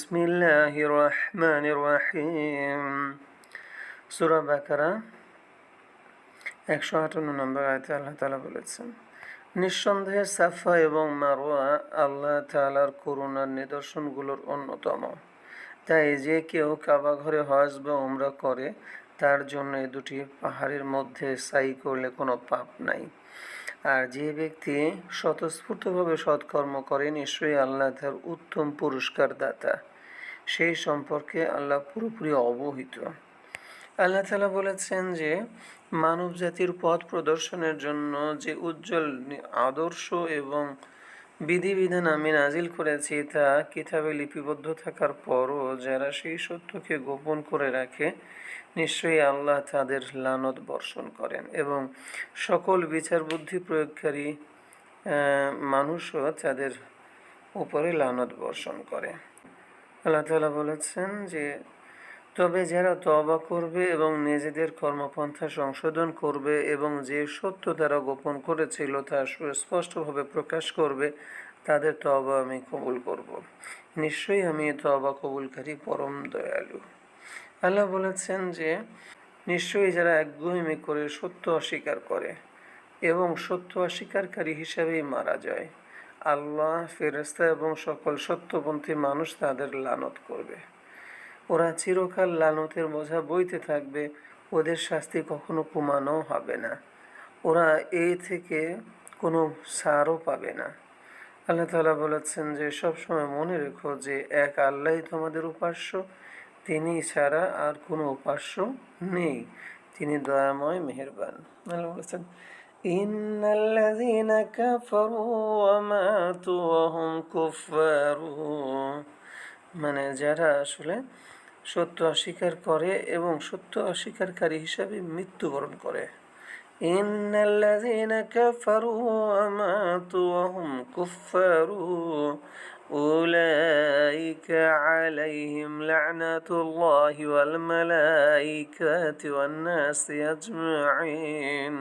বিসমিল্লাহির রহমানির রহিম। সূরা বাকারা 158 নম্বর আয়াতে আল্লাহ তাআলা বলেছেন, নিঃসন্দেহে সাফা এবং মারওয়া আল্লাহ তাআলার করুণার নিদর্শনগুলোর অন্যতম। তাই যে কেউ কাবা ঘরে হজ বা উমরা করে তার জন্য এই দুটি পাহাড়ের মধ্যে সাই করলে কোনো পাপ নাই। আর যে ব্যক্তি স্বতঃস্ফূর্তভাবে সৎকর্ম করে নিশ্চয়ই আল্লাহ তার উত্তম পুরস্কার দাতা, সেই সম্পর্কে আল্লাহ পুরোপুরি অবহিত। আল্লাহ তাআলা বলেছেন যে মানব জাতির পথ প্রদর্শনের জন্য যে উজ্জ্বল আদর্শ এবং বিধিবিধান আমি নাজিল করেছি তা কিতাবে লিপিবদ্ধ থাকার পরও যারা সেই সত্যকে গোপন করে রাখে নিশ্চয়ই আল্লাহ তাদের লানত বর্ষণ করেন এবং সকল বিচার বুদ্ধি প্রয়োগকারী মানুষও তাদের উপরে লানত বর্ষণ করে। আল্লাহ তাআলা বলেছেন যে তবে যারা তওবা করবে এবং নিজেদের কর্মপন্থা সংশোধন করবে এবং যে সত্য তারা গোপন করেছিল তা সুস্পষ্টভাবে প্রকাশ করবে তাদের তওবা আমি কবুল করব। নিশ্চয়ই আমি তওবা কবুলকারী পরম দয়ালু। আল্লাহ বলেছেন যে নিশ্চয়ই যারা একগুঁয়েমি করে সত্য অস্বীকার করে এবং সত্য অস্বীকারী হিসাবেই মারা যায়, আল্লাহ, ফেরেশতা এবং সকল সত্যপন্থী মানুষ তাদের লানত করবে। ওরা চিরকাল লানতের বোঝা বইতে থাকবে, ওদের শাস্তি কখনো কমানো হবে না, ওরা এই থেকে কোনো ছাড়ও পাবে না। আল্লাহ তাআলা বলেছেন যে সবসময় মনে রেখো যে এক আল্লাহই তোমাদের উপাস্য, তিনি ছাড়া আর কোনো উপাস্য নেই, তিনি দয়াময় মেহেরবান। আল্লাহ বলেছেন ইন্নাল্লাযীনা কাফারু ওয়া মাতু ওয়া হুম কুফফারু, মানে যারা আসলে সত্য অস্বীকার করে এবং সত্য অস্বীকারী হিসাবে মৃত্যুবরণ করে। ইন্নাল্লাযীনা কাফারু ওয়া মাতু ওয়া হুম কুফফারু উলাইকা আলাইহিম লা'নাতুল্লাহি ওয়াল মালাইকাতি ওয়ান নাসি আজমাইন,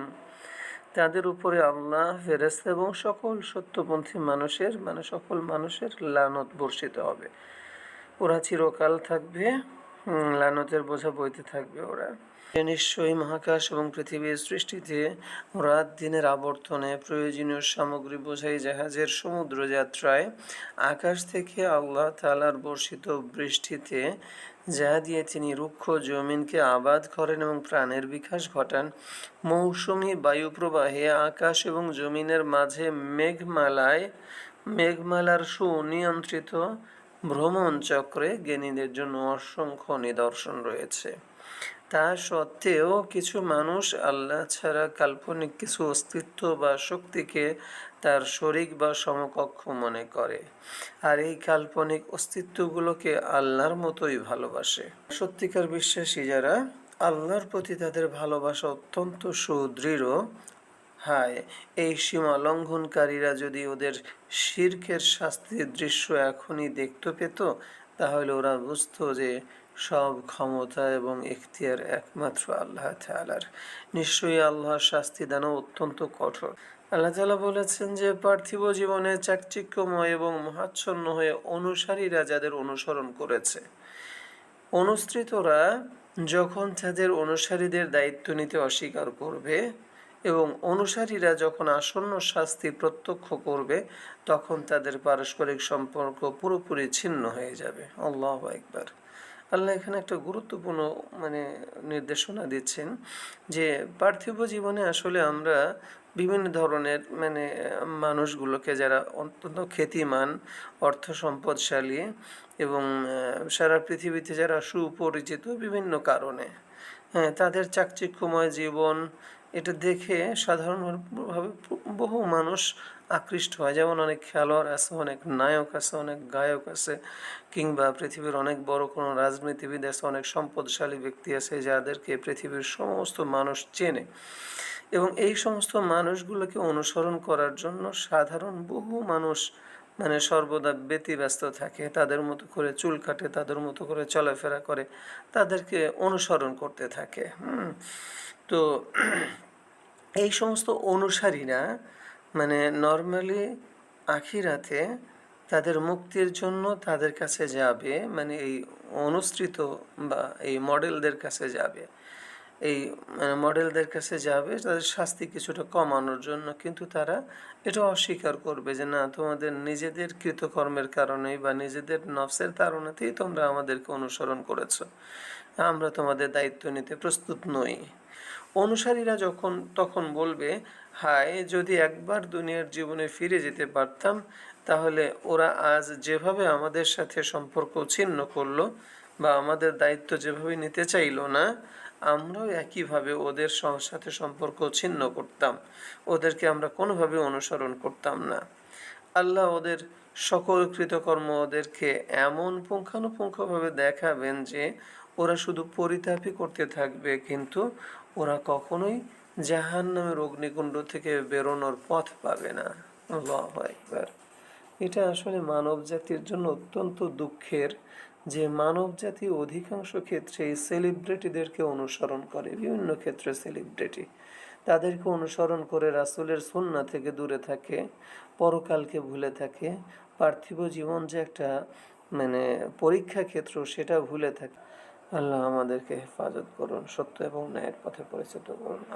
তাদের উপরে আল্লাহ, ফেরেশতা এবং সকল সত্যপন্থী মানুষের সকল মানুষের লানত বর্ষিত হবে। ওরা চিরকাল থাকবে, লানতের বোঝা বইতে থাকবে ওরা। নিশ্চয়ই মহাকাশ এবং পৃথিবীর সৃষ্টিতে রাত দিনের আবর্তনে প্রয়োজনীয় সামগ্রী বোঝাই জাহাজের সমুদ্র যাত্রায় আকাশ থেকে আল্লাহ তাআলার বর্ষিত বৃষ্টিতে যা দিয়ে তিনি রুক্ষ জমিনকে আবাদ করেন এবং প্রাণের বিকাশ ঘটান, মৌসুমী বায়ু প্রবাহে আকাশ এবং জমিনের মাঝে মেঘমালার সুনিয়ন্ত্রিত ভ্রমণ চক্রে জ্ঞানীদের জন্য অসংখ্য নিদর্শন রয়েছে। তা সত্ত্বেও কিছু মানুষ আল্লাহ ছাড়া কাল্পনিক কিছু অস্তিত্ব বা শক্তিকে তার শরীক বা সমকক্ষ মনে করে আর এই কাল্পনিক অস্তিত্বগুলোকে আল্লাহর মতোই ভালোবাসে। সত্যিকার বিশ্বাসী যারা, আল্লাহর প্রতি তাদের ভালোবাসা অত্যন্ত সুদৃঢ়। হায়, এই সীমা লঙ্ঘনকারীরা যদি ওদের শিরকের শাস্তির দৃশ্য এখনই দেখতে পেত তাহলে ওরা বুঝত যে সব ক্ষমতা এবং এখতিয়ার একমাত্র আল্লাহ তাআলার। নিশ্চয়ই আল্লাহর শাস্তি দানও অত্যন্ত কঠোর। আল্লাহ তাআলা বলেছেন যে পার্থিব জীবনে চাকচিক্যময় এবং মহাচ্ছন্ন হয়ে অনুসারীরা যাদের অনুসরণ করেছে, অনুসৃতরা যখন তাদের অনুসারীদের দায়িত্ব নিতে অস্বীকার করবে এবং অনুসারীরা যখন আসন্ন শাস্তি প্রত্যক্ষ করবে তখন তাদের পারস্পরিক সম্পর্ক পুরোপুরি ছিন্ন হয়ে যাবে। আল্লাহু আকবার। আল্লাহ এখানে একটা গুরুত্বপূর্ণ নির্দেশনা দিচ্ছেন যে পার্থিব জীবনে আসলে আমরা বিভিন্ন ধরনের মানুষগুলোকে যারা অত্যন্ত খ্যাতিমান, অর্থ সম্পদশালী এবং সারা পৃথিবীতে যারা সুপরিচিত বিভিন্ন কারণে, তাদের চাকচিক্যময় জীবন এটা দেখে সাধারণভাবে বহু মানুষ আকৃষ্ট হয়। যেমন অনেক খেলোয়াড় আছে, অনেক নায়ক আছে, অনেক গায়ক আছে, কিংবা পৃথিবীর অনেক বড় কোনো রাজনীতিবিদ আছে, অনেক সম্পদশালী ব্যক্তি আছে যাদেরকে পৃথিবীর সমস্ত মানুষ চেনে এবং এই সমস্ত মানুষগুলোকে অনুসরণ করার জন্য সাধারণ বহু মানুষ সর্বদা ব্যতিব্যস্ত থাকে, তাদের মতো করে চুল কাটে, তাদের মতো করে চলাফেরা করে, তাদেরকে অনুসরণ করতে থাকে। তো এই সমস্ত অনুসারীরা নর্মালি আখিরাতে তাদের মুক্তির জন্য তাদের কাছে যাবে, মানে এই অনুসৃত বা এই মডেলদের কাছে যাবে, এই মডেলদের কাছে যাবে তাদের শাস্তি কিছুটা কমানোর জন্য, কিন্তু তারা এটা অস্বীকার করবে যে না, তোমাদের নিজেদের কৃতকর্মের কারণেই বা নিজেদের নফসের তাড়নাতেই তোমরা আমাদেরকে অনুসরণ করেছো, আমরা তোমাদের দায়িত্ব নিতে প্রস্তুত নই। অনুসারীরা তখন বলবে, হায় যদি একবার দুনিয়ার জীবনে ফিরে যেতে পারতাম, তাহলে ওরা আজ যেভাবে আমাদের সাথে সম্পর্ক ছিন্ন করলো বা আমাদের দায়িত্ব যেভাবে নিতে চাইলো না, আমরাও একইভাবে ওদের সাথে সম্পর্ক ছিন্ন করতাম, ওদেরকে আমরা কোনোভাবে অনুসরণ করতাম না। আল্লাহ ওদের সকল কৃতকর্ম ওদেরকে এমন পুঙ্খানুপুঙ্খভাবে দেখাবেন যে ওরা শুধু পরিতাপই করতে থাকবে, কিন্তু ওরা কখনোই জাহান্নামের অগ্নিকুণ্ড থেকে বেরোনোর পথ পাবে না। আল্লাহু আকবার। এটা আসলে মানব জাতির জন্য অত্যন্ত দুঃখের যে মানব জাতি অধিকাংশ ক্ষেত্রে এই সেলিব্রিটিদেরকে অনুসরণ করে, বিভিন্ন ক্ষেত্রে সেলিব্রিটি তাদেরকে অনুসরণ করে রাসূলের সুন্নাহ থেকে দূরে থাকে, পরকালকে ভুলে থাকে, পার্থিব জীবন যে একটা মানে পরীক্ষা ক্ষেত্র সেটা ভুলে থাকে। আল্লাহ আমাদেরকে হেফাজত করুন, সত্য এবং ন্যায়ের পথে পরিচালিত করুন।